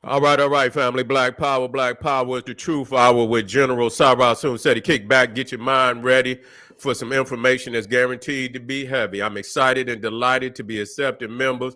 All right, family. Black Power. Black Power is the truth hour with General Sarah Soon said he kick back, get your mind ready for some information that's guaranteed to be heavy. I'm excited and delighted to be accepting members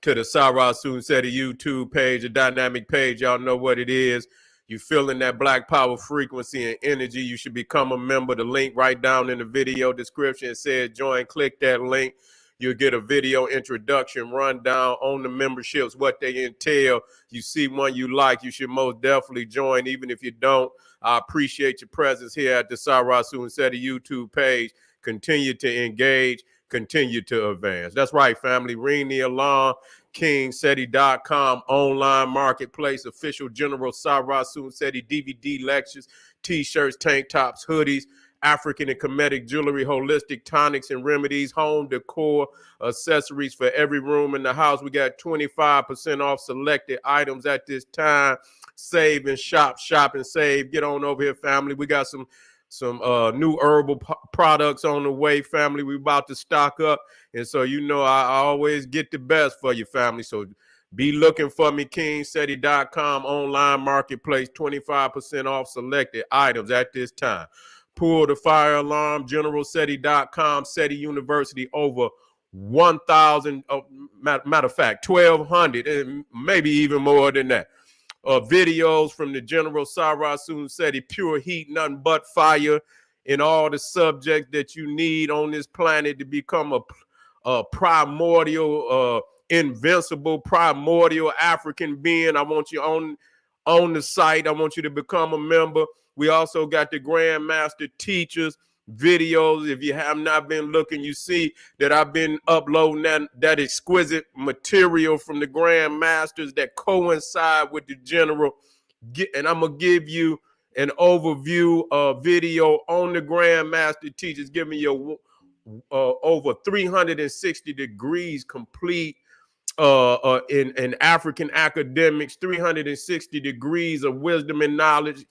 to the Sarah Soon said YouTube page, a dynamic page. Y'all know what it is. You feeling that Black Power frequency and energy, you should become a member. The link right down in the video description, it says join. Click that link. You'll get a video introduction rundown on the memberships, what they entail. You see one you like, you should most definitely join. Even if you don't, I appreciate your presence here at the Sarah Sunseti YouTube page. Continue to engage, continue to advance. That's right, family. Ring the alarm. KingSeti.com online marketplace, official General Sarah Sunseti DVD lectures, t-shirts, tank tops, hoodies, African and Kemetic jewelry, holistic tonics and remedies, home decor, accessories for every room in the house. We got 25% off selected items at this time. Save and shop and save. Get on over here, family. We got some new herbal products on the way, family. We about to stock up. And so, you know, I always get the best for you, family. So be looking for me, KingSeti.com online marketplace, 25% off selected items at this time. Pull the fire alarm, generalseti.com, SETI University, over 1,000, matter of fact, 1,200, and maybe even more than that. Videos from the General Sarah SETI, pure heat, nothing but fire, in all the subjects that you need on this planet to become a primordial, invincible, primordial African being. I want you on the site. I want you to become a member. We also got the Grandmaster Teachers videos. If you have not been looking, you see that I've been uploading that exquisite material from the Grandmasters that coincide with the General. And I'm going to give you an overview video on the Grandmaster Teachers, giving you over 360 degrees complete in African academics, 360 degrees of wisdom and knowledge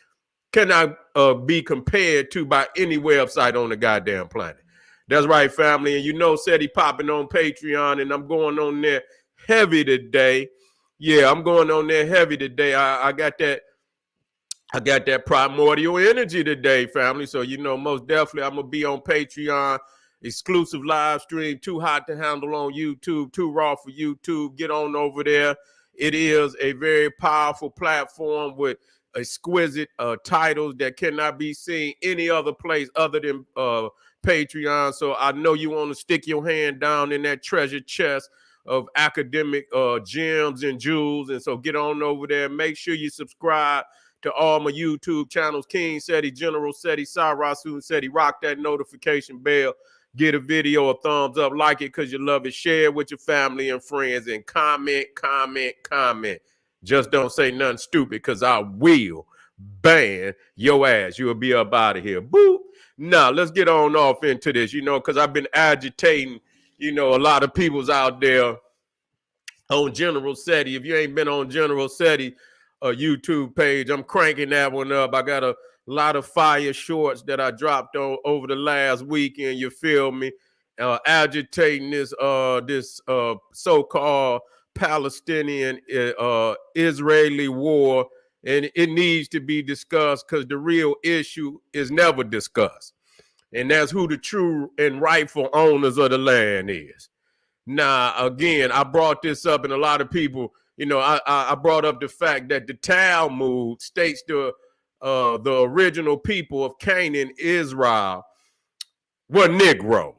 cannot be compared to by any website on the goddamn planet. That's right, family. And you know, SETI popping on Patreon, and I'm going on there heavy today. Yeah, I'm going on there heavy today. I got that primordial energy today, family. So, you know, most definitely I'm going to be on Patreon. Exclusive live stream, too hot to handle on YouTube, too raw for YouTube. Get on over there. It is a very powerful platform with exquisite titles that cannot be seen any other place other than Patreon. So I know you want to stick your hand down in that treasure chest of academic gems and jewels. And so get on over there. Make sure you subscribe to all my YouTube channels, King SETI, General SETI, Sarah SETI. Rock that notification bell. Get a video a thumbs up, like it because you love it. Share it with your family and friends, and comment. Just don't say nothing stupid, because I will ban your ass. You'll be up out of here. Boo. Now, let's get on off into this, you know, because I've been agitating, you know, a lot of people's out there on General SETI. If you ain't been on General SETI YouTube page, I'm cranking that one up. I got a lot of fire shorts that I dropped over the last weekend. You feel me? Agitating this so-called Palestinian Israeli war, and it needs to be discussed, because the real issue is never discussed, and that's who the true and rightful owners of the land is. Now, again, I brought this up, and a lot of people, you know, I brought up the fact that the Talmud states the original people of Canaan, Israel, were Negros.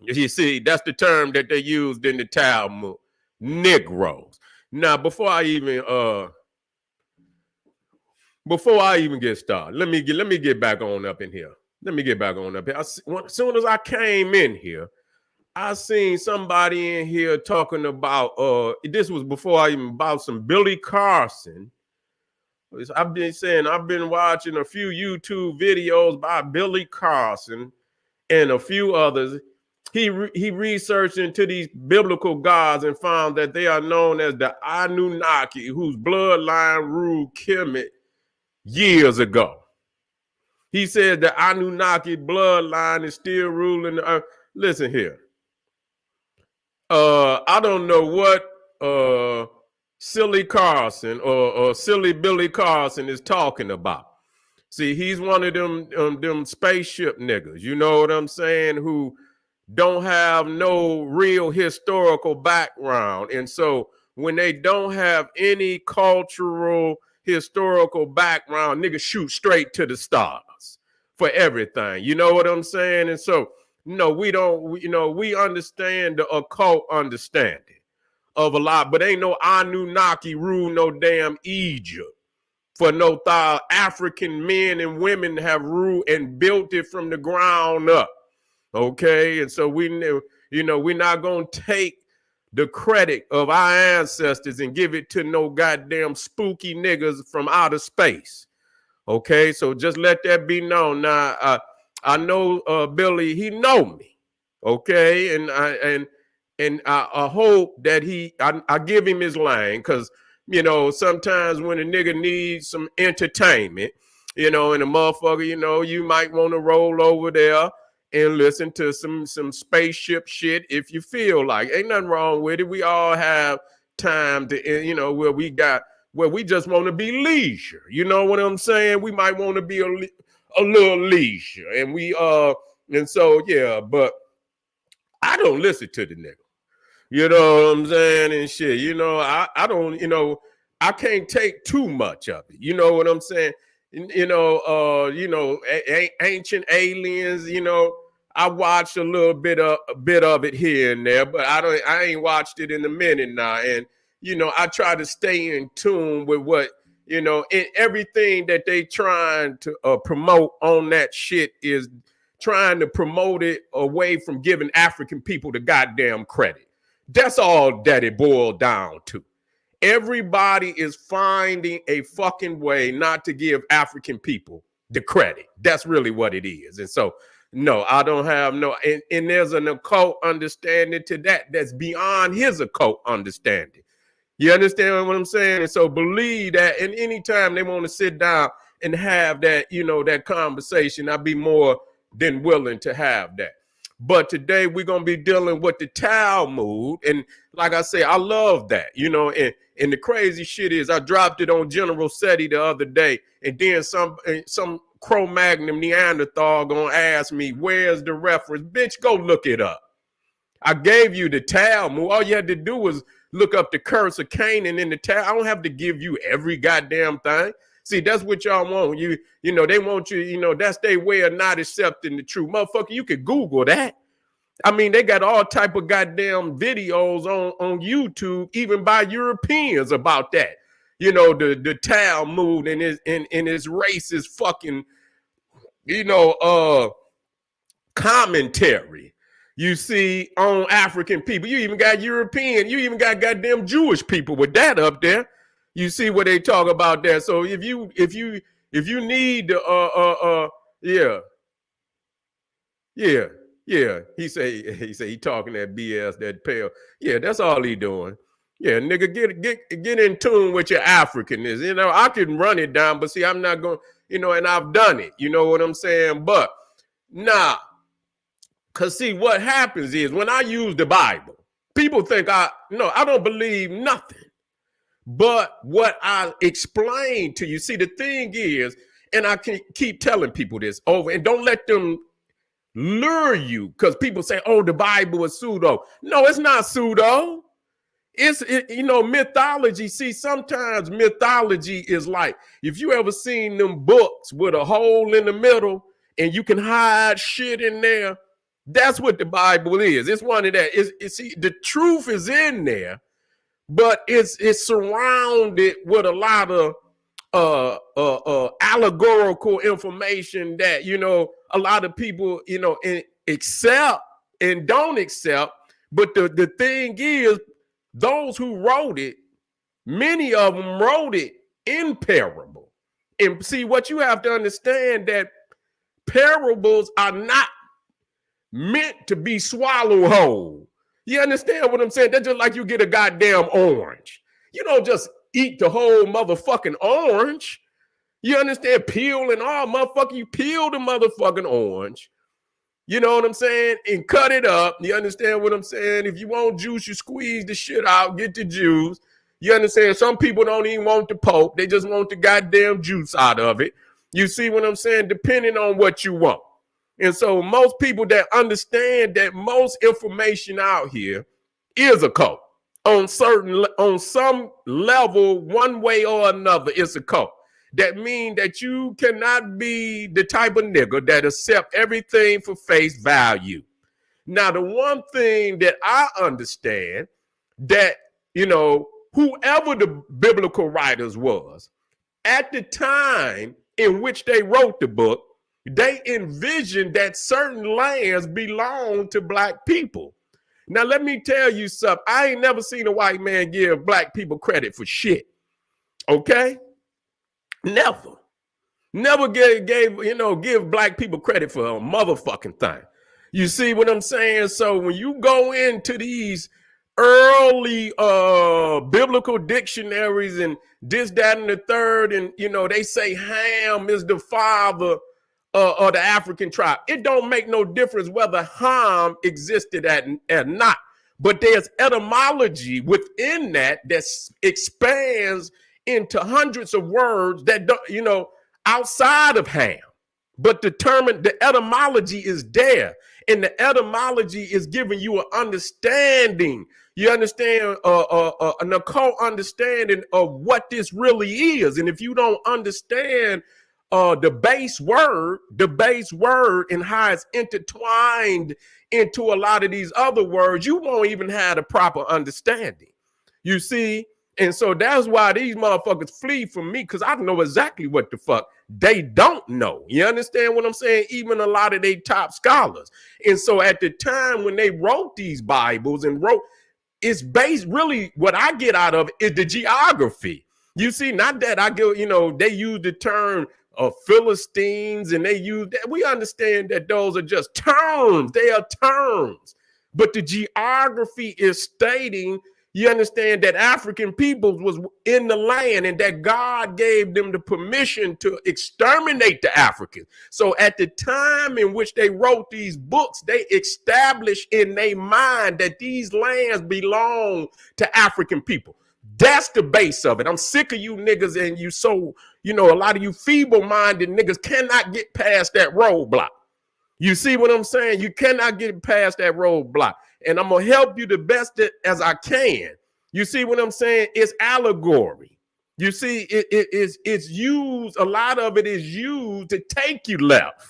You see, that's the term that they used in the Talmud, Negros. Now, before I even get started, let me get back on up in here. As soon as I came in here, I seen somebody in here talking about this was before I even about some Billy Carson. I've been watching a few YouTube videos by Billy Carson and a few others. He researched into these biblical gods and found that they are known as the Anunnaki, whose bloodline ruled Kemet years ago. He said the Anunnaki bloodline is still ruling the earth. Listen here. I don't know what Silly Carson or Silly Billy Carson is talking about. See, he's one of them spaceship niggas, you know what I'm saying, who don't have no real historical background. And so when they don't have any cultural historical background, niggas shoot straight to the stars for everything. You know what I'm saying? And so, no, we don't, we understand the occult understanding of a lot, but ain't no Anunnaki rule no damn Egypt. For no thought, African men and women have ruled and built it from the ground up. Okay, and so we're not gonna take the credit of our ancestors and give it to no goddamn spooky niggas from outer space. Okay, so just let that be known. Now, I know Billy, he know me. Okay, and I hope that I give him his lane, because sometimes when a nigga needs some entertainment, and a motherfucker, you might want to roll over there and listen to some spaceship shit if you feel like. Ain't nothing wrong with it. We all have time to, where we just want to be leisure. You know what I'm saying? We might want to be a little leisure, and so yeah. But I don't listen to the nigga. You know what I'm saying? And shit, I don't, I can't take too much of it. You know what I'm saying? Ancient Aliens, I watched a bit of it here and there, but I ain't watched it in a minute now. And, I try to stay in tune with what, and everything that they trying to promote on that shit is trying to promote it away from giving African people the goddamn credit. That's all that it boiled down to. Everybody is finding a fucking way not to give African people the credit. That's really what it is. And so, no, I don't have and there's an occult understanding to that that's beyond his occult understanding. You understand what I'm saying? And so believe that, and anytime they want to sit down and have that, that conversation, I'd be more than willing to have that. But today we're going to be dealing with the Talmud. And like I say, I love that, and the crazy shit is I dropped it on General SETI the other day. And then some Cro-Magnon Neanderthal going to ask me, where's the reference? Bitch, go look it up. I gave you the Talmud. All you had to do was look up the curse of Canaan in the Talmud. I don't have to give you every goddamn thing. See, that's what y'all want. They want you, that's their way of not accepting the truth. Motherfucker, you could Google that. I mean, they got all type of goddamn videos on YouTube, even by Europeans about that. The Talmud and his racist fucking, commentary. You see, on African people. You even got European, you even got goddamn Jewish people with that up there. You see what they talk about there. So if you need he say he talking that BS, that pale. Yeah, that's all he doing. Yeah, nigga, get in tune with your Africanness. I can run it down, but see, I'm not going, and I've done it. You know what I'm saying? But nah, cause see, what happens is when I use the Bible, people think I don't believe nothing. But what I explained to you, see, the thing is, and I can keep telling people this over, and don't let them lure you, because people say, oh, the Bible is pseudo. No, it's not pseudo. It's mythology. See, sometimes mythology is like, if you ever seen them books with a hole in the middle and you can hide shit in there, that's what the Bible is. It's one of that. See, the truth is in there, but it's surrounded with a lot of allegorical information that a lot of people accept and don't accept. But the thing is, those who wrote it, many of them wrote it in parable. And see, what you have to understand, that parables are not meant to be swallowed whole. You understand what I'm saying? That's just like you get a goddamn orange. You don't just eat the whole motherfucking orange. You understand? Peel and all, motherfucker. You peel the motherfucking orange. You know what I'm saying? And cut it up. You understand what I'm saying? If you want juice, you squeeze the shit out, get the juice. You understand? Some people don't even want the Pope. They just want the goddamn juice out of it. You see what I'm saying? Depending on what you want. And so most people that understand that most information out here is a cult. On some level, one way or another, it's a cult. That means that you cannot be the type of nigga that accept everything for face value. Now, the one thing that I understand that, whoever the biblical writers was, at the time in which they wrote the book, they envisioned that certain lands belonged to black people. Now, let me tell you something. I ain't never seen a white man give black people credit for shit. Okay? Never. Never give black people credit for a motherfucking thing. You see what I'm saying? So when you go into these early biblical dictionaries and this, that, and the third, and they say Ham is the father of the African tribe. It don't make no difference whether Ham existed or not. But there's etymology within that expands into hundreds of words that don't, outside of Ham. But the etymology is there. And the etymology is giving you an understanding. You understand an occult understanding of what this really is. And if you don't understand the base word and how it's intertwined into a lot of these other words, you won't even have a proper understanding. You see? And so that's why these motherfuckers flee from me, because I know exactly what the fuck they don't know. You understand what I'm saying? Even a lot of they top scholars. And so at the time when they wrote these Bibles it's based, really what I get out of it is the geography. You see, not that I go, they use the term of Philistines and they use that. We understand that those are just terms. They are terms. But the geography is stating, you understand, that African peoples was in the land and that God gave them the permission to exterminate the Africans. So at the time in which they wrote these books, they established in their mind that these lands belong to African people. That's the base of it. I'm sick of you niggas and you a lot of you feeble-minded niggas cannot get past that roadblock. You see what I'm saying? You cannot get past that roadblock. And I'm going to help you the best as I can. You see what I'm saying? It's allegory. You see, it's used, a lot of it is used to take you left.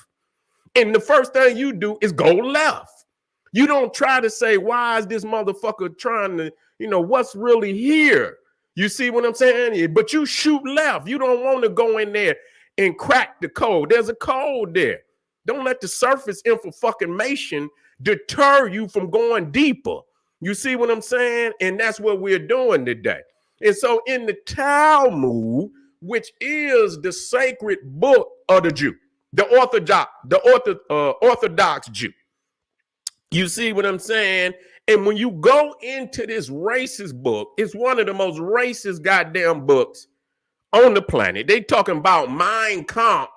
And the first thing you do is go left. You don't try to say, why is this motherfucker trying to, what's really here? You see what I'm saying? But you shoot left. You don't want to go in there and crack the code. There's a code there. Don't let the surface information deter you from going deeper. You see what I'm saying? And that's what we're doing today. And so in the Talmud, which is the sacred book of the Jew, the Orthodox Jew, you see what I'm saying? And when you go into this racist book, it's one of the most racist goddamn books on the planet. They talking about Mein Kampf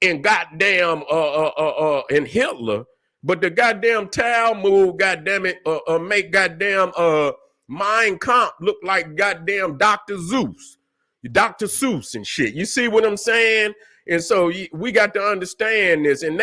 and goddamn and Hitler, but the goddamn Talmud, goddamn it, make goddamn Mein Kampf look like goddamn Dr. Seuss and shit. You see what I'm saying? And so we got to understand this, and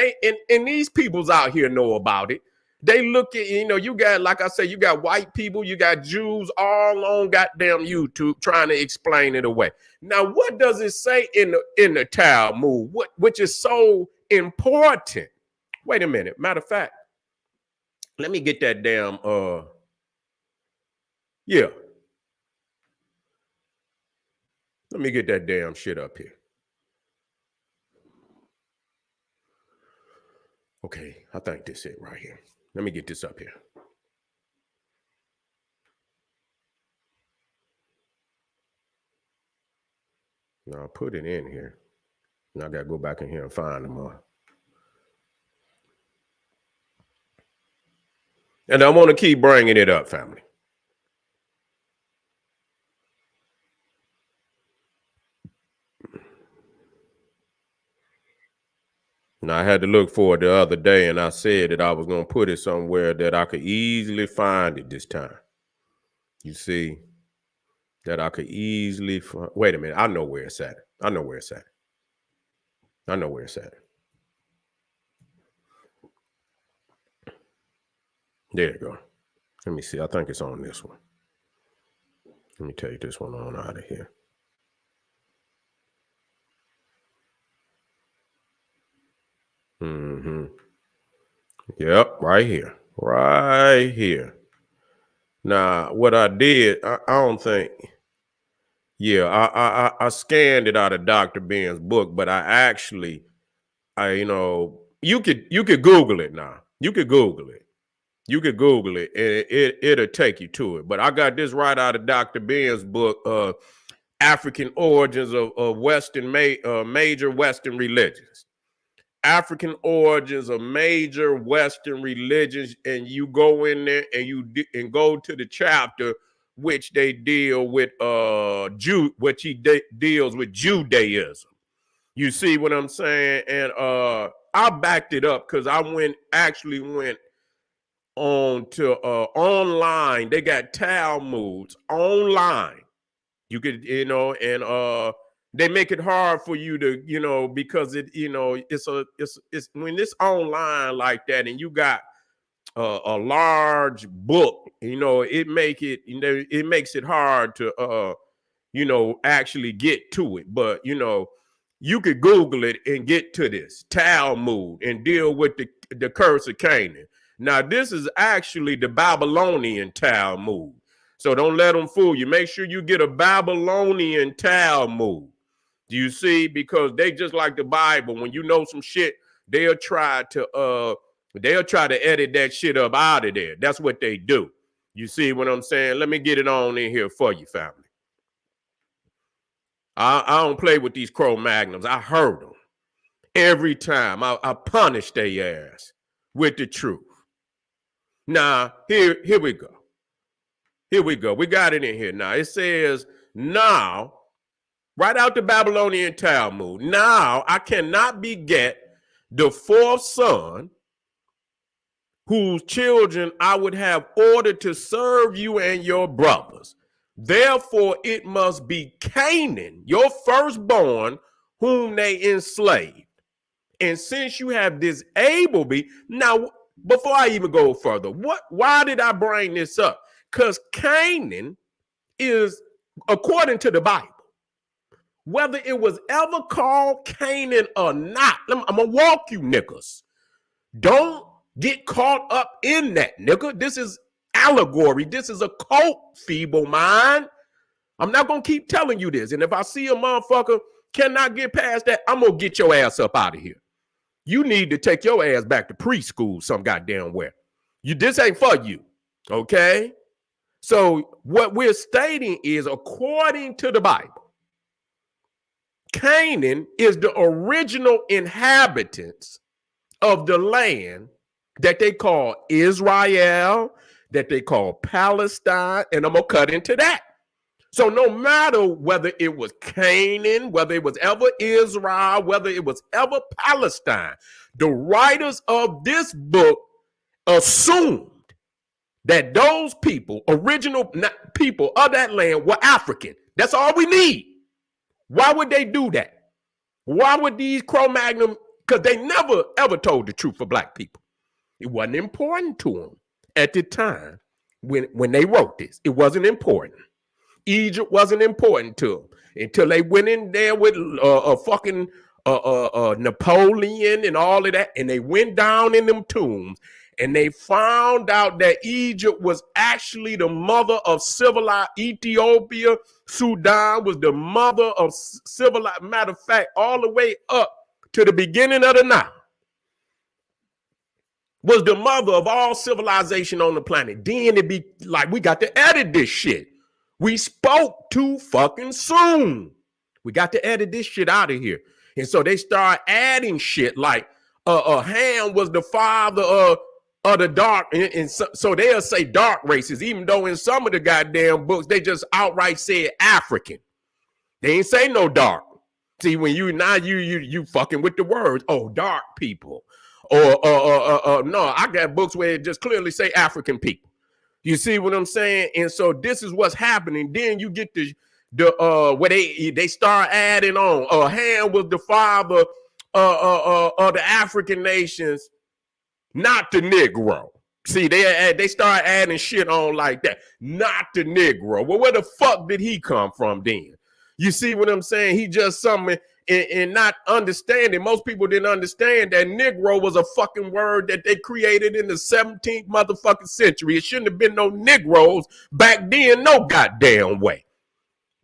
these peoples out here know about it. They look at, you got, like I say, you got white people, you got Jews all on goddamn YouTube trying to explain it away. Now, what does it say in the Talmud, which is so important? Wait a minute. Matter of fact, let me get that damn, yeah. Let me get that damn shit up here. Okay, I think this is it right here. Let me get this up here. Now I'll put it in here. Now I got to go back in here and find them all. And I want to keep bringing it up, family. Now, I had to look for it the other day, and I said that I was going to put it somewhere that I could easily find it this time. You see, that I could easily find. Wait a minute. I know where it's at. I know where it's at. I know where it's at. There you go. Let me see. I think it's on this one. Let me take this one on out of here. Mm-hmm. Yep, right here. Right here. Now, what I did, I don't think, yeah, I scanned it out of Dr. Ben's book, but you could Google it now. You could Google it. You could Google it, and it'll take you to it. But I got this right out of Dr. Ben's book, African Origins of Major Western Religions. African origins of major Western religions, and you go in there and go to the chapter which they deal with deals with Judaism. You see what I'm saying? And I backed it up because I went on to online. They got Talmuds online. You could, and they make it hard for you to, because it's when it's online like that, and you got a large book, it makes it hard to actually get to it. But you could Google it and get to this Talmud and deal with the curse of Canaan. Now, this is actually the Babylonian Talmud. So don't let them fool you. Make sure you get a Babylonian Talmud. Do you see? Because they just like the Bible. When you know some shit, they'll try to edit that shit up out of there. That's what they do. You see what I'm saying? Let me get it on in here for you, family. I don't play with these Cro-Magnums. I heard them every time. I punish their ass with the truth. Now, here we go. Here we go. We got it in here now. It says, now, right out the Babylonian Talmud, now I cannot beget the fourth son, whose children I would have ordered to serve you and your brothers. Therefore, it must be Canaan, your firstborn, whom they enslaved. And since you have disabled me, now, before I even go further, why did I bring this up? Because Canaan is, according to the Bible, whether it was ever called Canaan or not, I'm going to walk you niggas. Don't get caught up in that, nigga. This is allegory. This is a cult, feeble mind. I'm not going to keep telling you this. And if I see a motherfucker cannot get past that, I'm going to get your ass up out of here. You need to take your ass back to preschool some goddamn where. This ain't for you, okay? So what we're stating is, according to the Bible, Canaan is the original inhabitants of the land that they call Israel, that they call Palestine, and I'm going to cut into that. So no matter whether it was Canaan, whether it was ever Israel, whether it was ever Palestine, the writers of this book assumed that those people, original people of that land, were African. That's all we need. Why would they do that? Why would these Cro-Magnon, because they never ever told the truth for black people. It wasn't important to them at the time when they wrote this. It wasn't important. Egypt wasn't important to them until they went in there with Napoleon and all of that, and they went down in them tombs, and they found out that Egypt was actually the mother of civilized Ethiopia. Sudan was the mother of civilized, matter of fact, all the way up to the beginning of the Nile, was the mother of all civilization on the planet. Then it be like, we got to edit this shit. We spoke too fucking soon. We got to edit this shit out of here. And so they start adding shit like Ham was the father of the dark. And so they'll say dark races, even though in some of the goddamn books, they just outright said African. They ain't say no dark. See, when you fucking with the words, oh, dark people. Or no, I got books where it just clearly say African people. You see what I'm saying? And so this is what's happening. Then you get the where they start adding on. Ham was the father of the African nations, not the Negro. See, they start adding shit on like that. Not the Negro. Well, where the fuck did he come from then? You see what I'm saying? He just something and not understanding. Most people didn't understand that Negro was a fucking word that they created in the 17th motherfucking century. It shouldn't have been no Negroes back then, no goddamn way.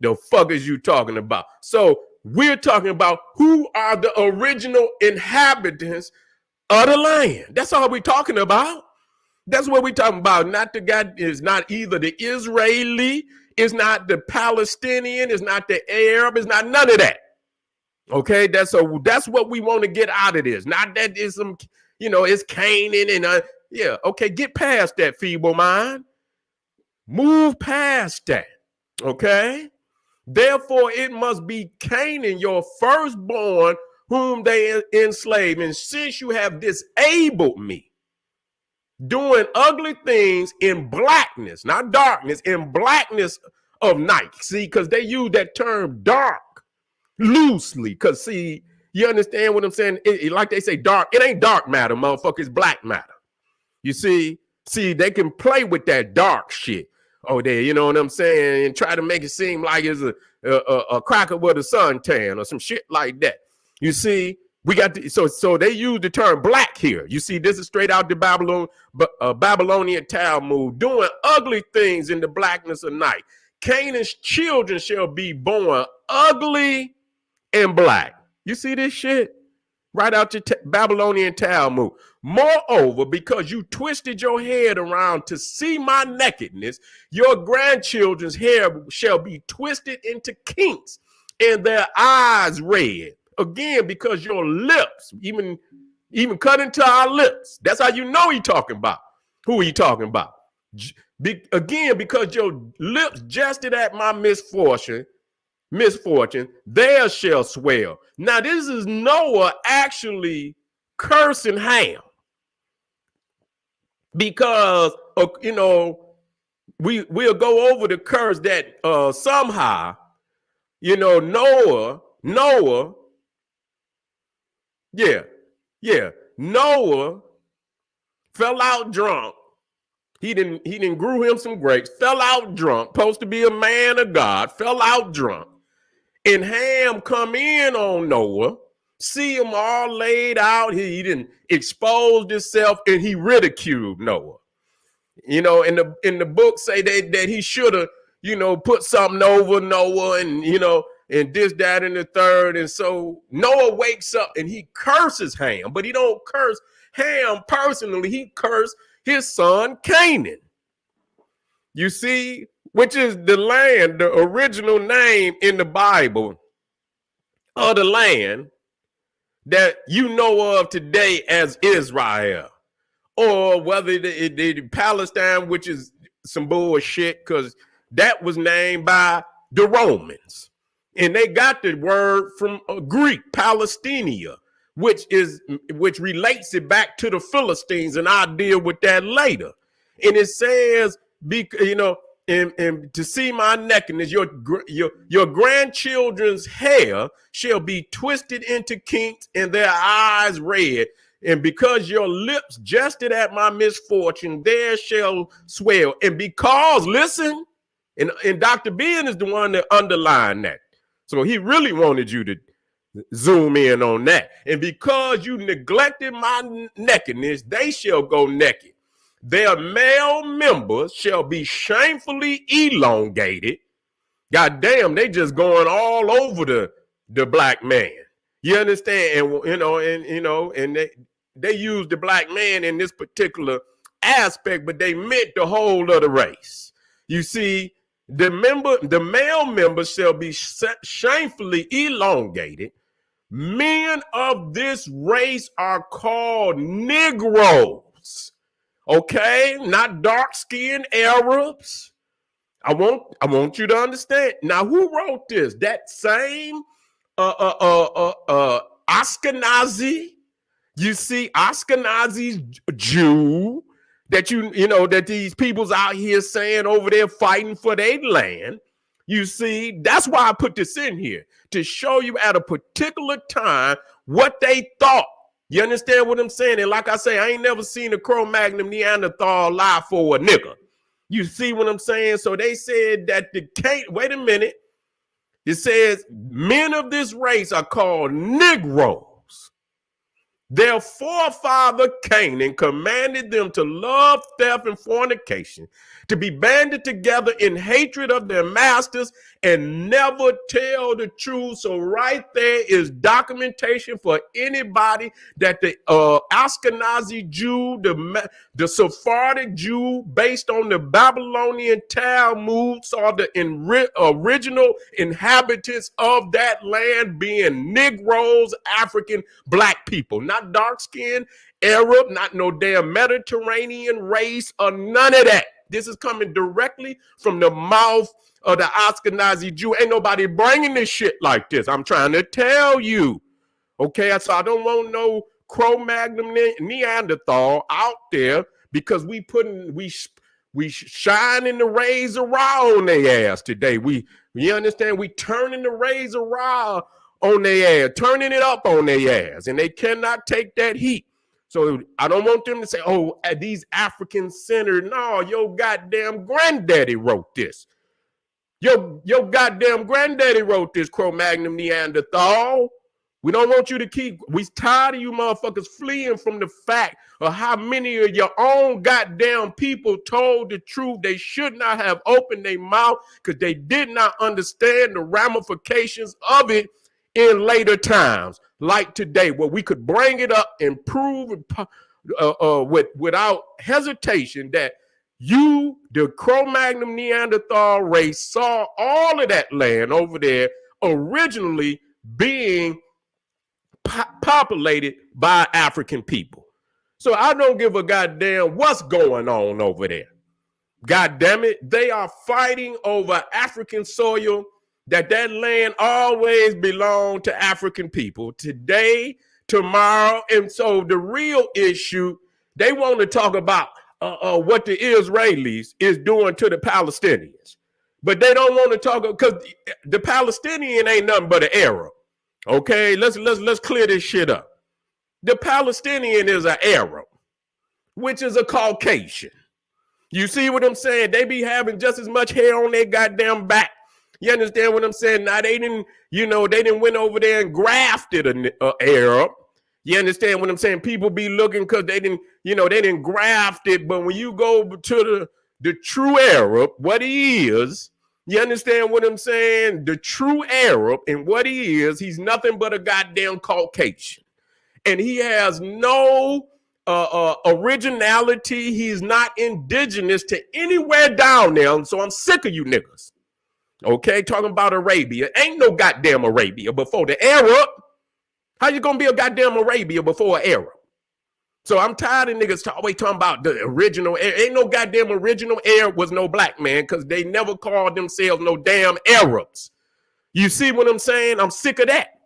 The fuck is you talking about? So we're talking about who are the original inhabitants of the land. That's all we're talking about. That's what we're talking about. Not the guy is not either the Israeli, it's not the Palestinian, it's not the Arab, it's not none of that. Okay, that's what we want to get out of this. Not that it's some, it's Canaan and yeah. Okay, get past that, feeble mind. Move past that. Okay. Therefore, it must be Canaan, your firstborn, whom they enslave. And since you have disabled me, doing ugly things in blackness, not darkness, in blackness of night. See, because they use that term dark loosely. Because, see, you understand what I'm saying? Like they say dark, it ain't dark matter, motherfucker, it's black matter. You see, they can play with that dark shit. Oh, there, you know what I'm saying? And try to make it seem like it's a cracker with a suntan or some shit like that. You see, we got so they use the term black here. You see, this is straight out the Babylonian Talmud, doing ugly things in the blackness of night. Canaan's children shall be born ugly and black. You see this shit? Right out your Babylonian Talmud. Moreover, because you twisted your head around to see my nakedness, your grandchildren's hair shall be twisted into kinks and their eyes red. Again, because your lips, even cut into our lips. That's how you know he talking about. Who are you talking about? Again, because your lips jested at my misfortune, there shall swell. Now, this is Noah actually cursing Ham. Because, we'll go over the curse that somehow, Noah, Noah fell out drunk. He didn't grew him some grapes, fell out drunk, supposed to be a man of God, fell out drunk. And Ham come in on Noah, see him all laid out. He didn't expose himself and he ridiculed Noah. In the book say that he should have, put something over Noah and, and this, that, and the third. And so Noah wakes up and he curses Ham, but he don't curse Ham personally. He cursed his son Canaan. You see, which is the land, the original name in the Bible of the land that you know of today as Israel, or whether the Palestine, which is some bullshit, because that was named by the Romans. And they got the word from Greek, Palestinia, which relates it back to the Philistines, and I'll deal with that later. And it says, and to see my nakedness, your grandchildren's hair shall be twisted into kinks and their eyes red. And because your lips jested at my misfortune, there shall swell. And because, listen, and Dr. Ben is the one that underlined that. So he really wanted you to zoom in on that. And because you neglected my nakedness, they shall go naked. Their male members shall be shamefully elongated. God damn, they just going all over the black man. You understand? And they use the black man in this particular aspect, but they meant the whole of the race. You see, the male members shall be shamefully elongated. Men of this race are called Negroes. Okay, not dark-skinned Arabs. I want you to understand. Now, who wrote this? That same Ashkenazi. You see, Ashkenazi Jew that that these people's out here saying over there fighting for their land. You see, that's why I put this in here, to show you at a particular time what they thought. You understand what I'm saying? And like I say, I ain't never seen a Cro-Magnon Neanderthal lie for a nigga. You see what I'm saying? So they said that wait a minute. It says men of this race are called Negros. Their forefather Canaan commanded them to love theft and fornication, to be banded together in hatred of their masters, and never tell the truth. So right there is documentation for anybody that the Ashkenazi Jew, the Sephardic Jew, based on the Babylonian Talmud, saw the original inhabitants of that land being Negroes, African black people, not dark-skinned Arab, not no damn Mediterranean race or none of that. This is coming directly from the mouth of the Ashkenazi Jew. Ain't nobody bringing this shit like this. I'm trying to tell you. Okay, so I don't want no Cro-Magnon Neanderthal out there, because we shining the razor raw on their ass today. You understand? We turning the razor raw on their ass, turning it up on their ass, and they cannot take that heat. So I don't want them to say, oh, these African-centered. No, your goddamn granddaddy wrote this. Your goddamn granddaddy wrote this, Cro-Magnon Neanderthal. We don't want you to we tired of you motherfuckers fleeing from the fact of how many of your own goddamn people told the truth. They should not have opened their mouth because they did not understand the ramifications of it in later times, like today, where we could bring it up and prove without hesitation that you, the Cro-Magnon Neanderthal race, saw all of that land over there originally being populated by African people. So I don't give a goddamn what's going on over there. God damn it, they are fighting over African soil, that land always belonged to African people today, tomorrow. And so the real issue, they want to talk about what the Israelis is doing to the Palestinians. But they don't want to talk, because the Palestinian ain't nothing but an Arab. Okay, let's clear this shit up. The Palestinian is an Arab, which is a Caucasian. You see what I'm saying? They be having just as much hair on their goddamn back. You understand what I'm saying? Now they didn't went over there and grafted an Arab. You understand what I'm saying? People be looking because they didn't graft it. But when you go to the true Arab, what he is, you understand what I'm saying? The true Arab, and what he is, he's nothing but a goddamn Caucasian. And he has no originality. He's not indigenous to anywhere down there. So I'm sick of you niggas. Okay, talking about Arabia. Ain't no goddamn Arabia before the Arab. How you gonna be a goddamn Arabia before an Arab? So I'm tired of niggas always talking about the original Arab. Ain't no goddamn original Arab was no black man, because they never called themselves no damn Arabs. You see what I'm saying? I'm sick of that.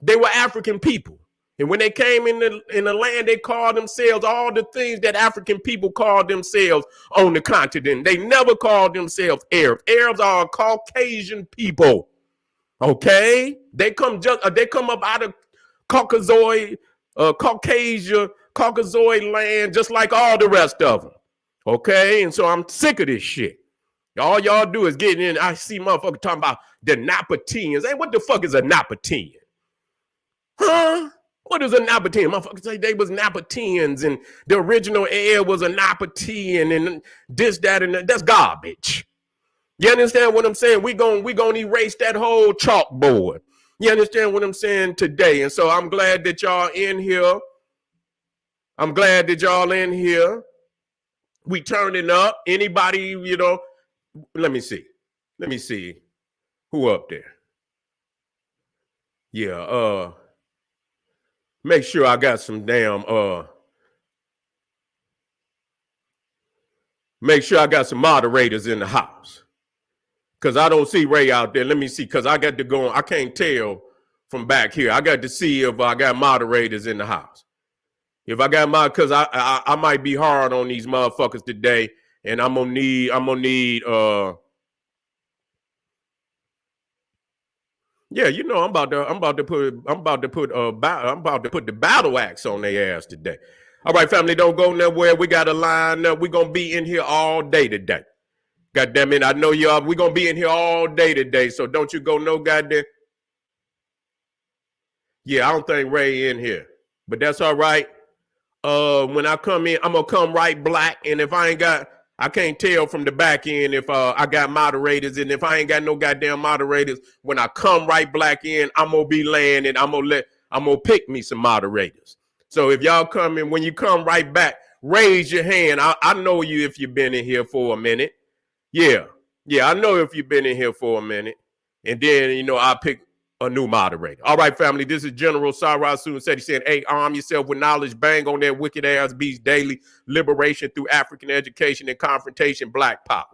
They were African people. And when they came in the land, they called themselves all the things that African people called themselves on the continent. They never called themselves Arabs. Arabs are Caucasian people. Okay? They come up out of Caucasoid land, just like all the rest of them. Okay? And so I'm sick of this shit. All y'all do is get in. I see motherfuckers talking about the Napatians. Hey, what the fuck is a Napatian? Huh? What is a Napatian? Motherfuckers say they was Napatians and the original Arab was a Napatian and this, that, and that. That's garbage. You understand what I'm saying? We gonna erase that whole chalkboard. You understand what I'm saying today? And so I'm glad that y'all in here. I'm glad that y'all in here. We turning up. Anybody, let me see. Who up there? Yeah, make sure I got some make sure I got some moderators in the house. Because I don't see Ray out there. Let me see, because I got to go on. I can't tell from back here. I got to see if I got moderators in the house. If I got my, cause I might be hard on these motherfuckers today, and I'm gonna need yeah, you know, I'm about to put the battle axe on their ass today. All right, family, don't go nowhere. We got a line up. We're gonna be in here all day today. God damn it, I know y'all. We're gonna be in here all day today, so don't you go no goddamn. Yeah, I don't think Ray in here, but that's all right. When I come in, I'm gonna come right black, and if I ain't got, I can't tell from the back end if I got moderators, and if I ain't got no goddamn moderators, when I come right black in, I'm gonna be laying, and I'm gonna pick me some moderators. So if y'all come in, when you come right back, raise your hand. I know you if you've been in here for a minute. Yeah, yeah, I know if you've been in here for a minute, and then I pick a new moderator. All right, family, this is General Sarah Soon said. He said, "Hey, arm yourself with knowledge, bang on that wicked ass beast daily. Liberation through African education and confrontation, Black Power."